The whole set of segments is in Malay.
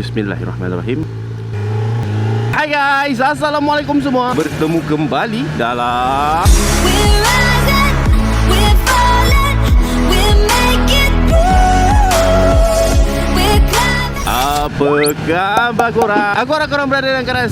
Bismillahirrahmanirrahim. Hai guys, Assalamualaikum semua. Bertemu kembali dalam apa khabar korang? Aku harap korang berada dalam keadaan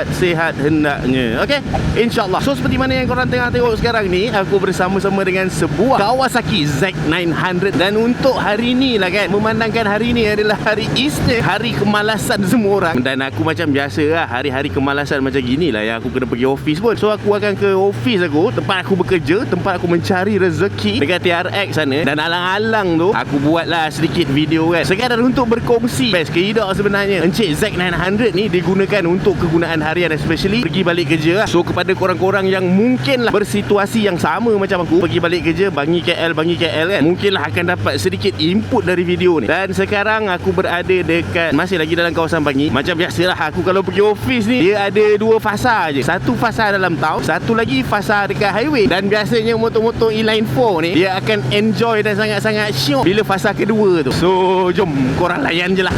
sihat hendaknya. Okey, InsyaAllah. So seperti mana yang korang tengah tengok sekarang ni, aku bersama-sama dengan sebuah Kawasaki Z900. Dan untuk hari ni lah kan, memandangkan hari ni adalah hari Easter, hari kemalasan semua orang. Dan aku macam biasa lah, hari-hari kemalasan macam gini lah yang aku kena pergi office pun. So aku akan ke office aku, tempat aku bekerja, tempat aku mencari rezeki dekat TRX sana. Dan alang-alang tu aku buatlah sedikit video kan, sekadar untuk berkongsi best ke tidak sebenarnya Encik Z900 ni digunakan untuk kegunaan harian, especially pergi balik kerja lah. So kepada korang-korang yang mungkin lah bersituasi yang sama macam aku, pergi balik kerja bangi KL kan, mungkinlah akan dapat sedikit input dari video ni. Dan sekarang aku berada dekat, masih lagi dalam kawasan Bangi. Macam biasalah aku kalau pergi office ni, dia ada dua fasa je. Satu fasa dalam town, satu lagi fasa dekat highway. Dan biasanya motor-motor inline 4 ni dia akan enjoy dan sangat-sangat syok bila fasa kedua tu. So jom korang layan je lah.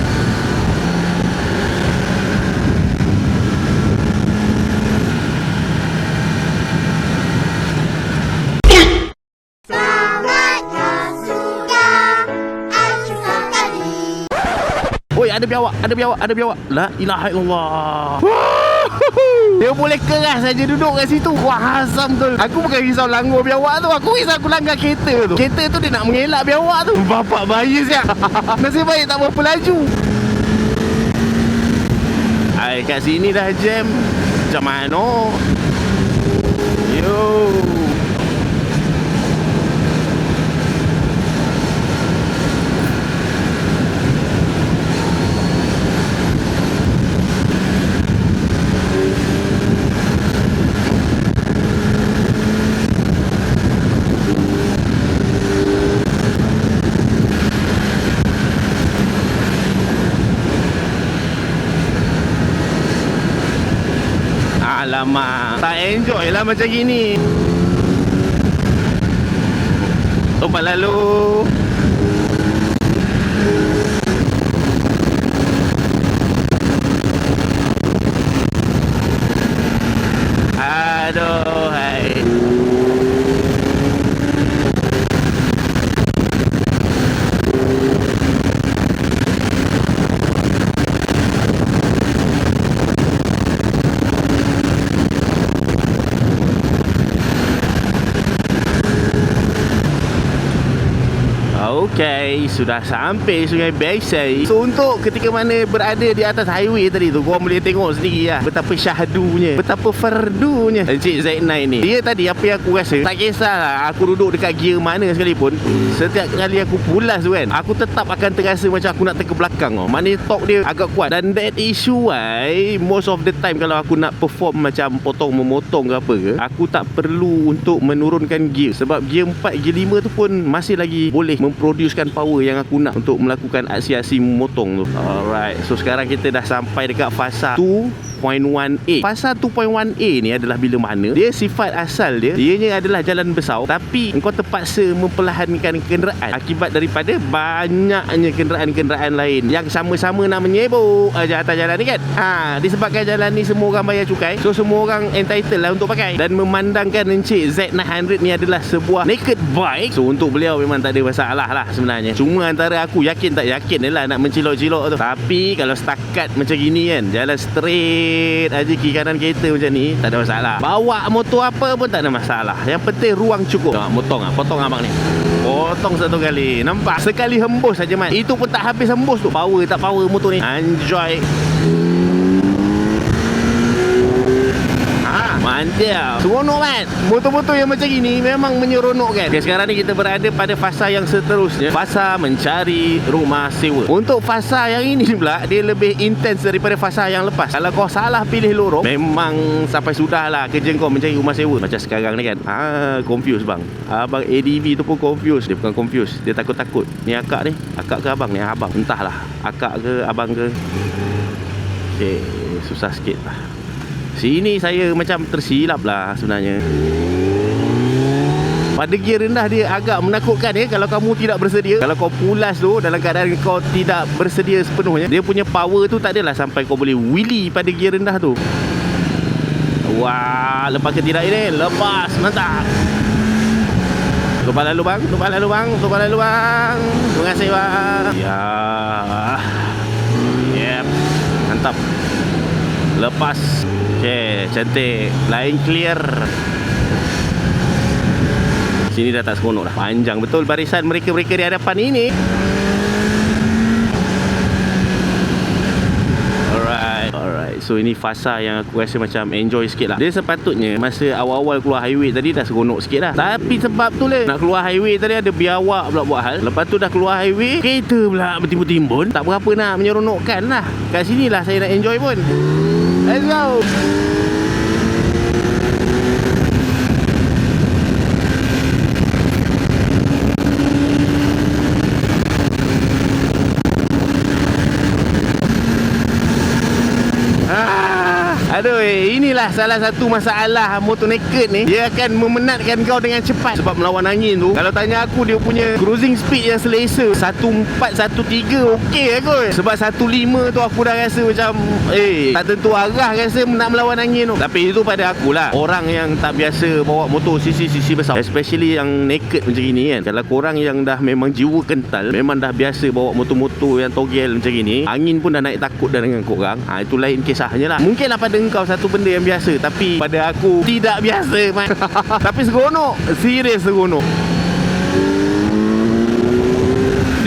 Oi, ada biawak. La ilaha illallah. Dia boleh keras saja duduk kat situ. Wah, asam tu. Aku bukan risau langgar biawak tu, aku risau aku langgar kereta tu. Kereta tu dia nak mengelak biawak tu. Bapak bahaya siap. Nasib baik tak berapa laju. Ai, kat sini dah jam. Macam mana? Yo. Alamak, tak enjoy lah macam gini. Tempat lalu. Aduh, hai. Okay, sudah sampai Sungai Besai. So untuk ketika mana berada di atas highway tadi tu, korang boleh tengok sendiri lah betapa syahdunya, betapa fardunya Encik Z9 ni. Dia tadi, apa yang aku rasa, tak kisahlah aku duduk dekat gear mana sekalipun, setiap kali aku pulas tu kan, aku tetap akan terasa macam aku nak terkebelakang tau. Maknanya torque dia agak kuat. Dan that issue why most of the time kalau aku nak perform macam potong memotong ke apa ke, aku tak perlu untuk menurunkan gear. Sebab gear 4, gear 5 tu pun masih lagi boleh memproducekan power yang aku nak untuk melakukan aksi-aksi memotong tu. Alright, so sekarang kita dah sampai dekat fasa 2.1A. Fasa 2.1A ni adalah bila mana dia sifat asal dia, ianya adalah jalan besar, tapi engkau terpaksa memperlahankan kenderaan akibat daripada banyaknya kenderaan-kenderaan lain yang sama-sama nak menyebuk aja atas jalan ni kan. Disebabkan jalan ni semua orang bayar cukai, so semua orang entitled lah untuk pakai. Dan memandangkan Encik Z900 ni adalah sebuah naked bike, so untuk beliau memang tak ada masalah lah sebenarnya. Cuma antara aku yakin tak yakin lah nak mencilok-cilok tu. Tapi kalau setakat macam gini kan, jalan straight aja kiri kanan kereta macam ni, tak ada masalah. Bawa motor apa pun tak ada masalah. Yang penting ruang cukup. Potong abang ni. Potong satu kali. Nampak? Sekali hembus saja man. Itu pun tak habis hembus tu. Power tak power motor ni. Enjoy. Mantap. Seronok kan? Motor-motor yang macam gini memang menyeronokkan. Okay, sekarang ni kita berada pada fasa yang seterusnya, fasa mencari rumah sewa. Untuk fasa yang ini pula, dia lebih intens daripada fasa yang lepas. Kalau kau salah pilih lorong, memang sampai sudah lah kerja kau mencari rumah sewa. Macam sekarang ni kan, confused bang. Abang ADV tu pun confused. Dia bukan confused, dia takut-takut. Ni akak ni, akak ke abang? Ni abang. Entahlah, akak ke abang ke. Okay, susah sikit lah. Sini saya macam tersilap lah sebenarnya. Pada gear rendah dia agak menakutkan ya, kalau kamu tidak bersedia. Kalau kau pulas tu dalam keadaan kau tidak bersedia sepenuhnya, dia punya power tu tak adalah sampai kau boleh wheelie pada gear rendah tu. Wah, lepas ke tidak ini? Lepas, mantap. Tumpah lalu bang, tumpah lalu bang, tumpah lalu bang. Terima kasih bang. Ya. Yep. Mantap. Lepas. Okay, cantik. Line clear. Sini dah tak seronok dah. Panjang betul barisan mereka-mereka di hadapan ini. Alright. So ini fasa yang aku rasa macam enjoy sikit lah. Dia sepatutnya masa awal-awal keluar highway tadi dah seronok sikit lah. Tapi sebab tu lah, nak keluar highway tadi ada biawak pula buat hal. Lepas tu dah keluar highway, kereta pula bertimbun-timbun. Tak berapa nak menyeronokkan lah. Kat sini lah saya nak enjoy pun. Let's go. Aduh, inilah salah satu masalah motor naked ni. Dia akan memenatkan kau dengan cepat. Sebab melawan angin tu, kalau tanya aku, dia punya cruising speed yang selesa 14, 13 okey kot. Sebab 15 tu aku dah rasa macam tak tentu arah rasa nak melawan angin tu. Tapi itu pada akulah, orang yang tak biasa bawa motor sisi besar, especially yang naked macam ini kan. Kalau korang yang dah memang jiwa kental, memang dah biasa bawa motor-motor yang togel macam ini, angin pun dah naik takut dah dengan korang, itu lain kisahnya lah. Mungkinlah pada kau satu benda yang biasa, tapi pada aku tidak biasa man. Tapi seronok, serius seronok.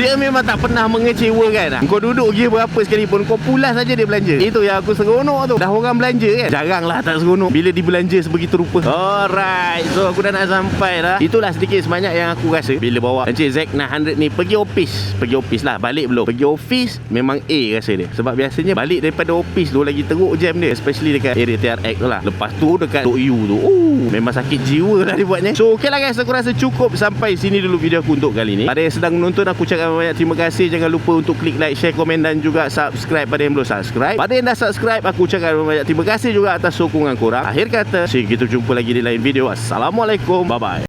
Dia memang tak pernah mengecewakan. Kau duduk gear berapa sekalipun, kau pulas saja dia belanja. Itu yang aku seronok tu. Dah orang belanja kan, jaranglah tak seronok bila dibelanja sebegitu rupa. Alright, so aku dah nak sampai dah. Itulah sedikit sebanyak yang aku rasa bila bawa Encik Zack 900 ni pergi office lah, balik belum. Pergi office memang rasa dia. Sebab biasanya balik daripada office tu lagi teruk jam dia, especially dekat area TRX tu lah. Lepas tu dekat Tok U tu, memang sakit jiwa lah dia buatnya. So ok lah guys, aku rasa cukup sampai sini dulu video aku untuk kali ni. Pada yang sedang menonton, aku cakap banyak terima kasih. Jangan lupa untuk klik like, share, komen dan juga subscribe pada yang belum subscribe. Pada yang dah subscribe, aku cakap banyak terima kasih juga atas sokongan korang. Akhir kata, kita jumpa lagi di lain video. Assalamualaikum, bye bye.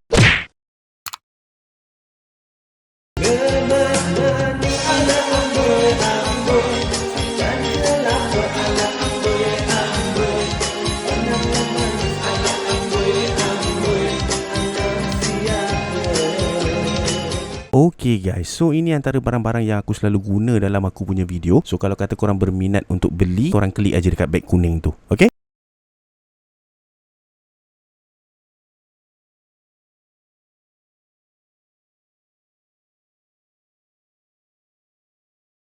Okay guys, so ini antara barang-barang yang aku selalu guna dalam aku punya video. So kalau kata korang berminat untuk beli, korang klik aja dekat beg kuning tu. Okay?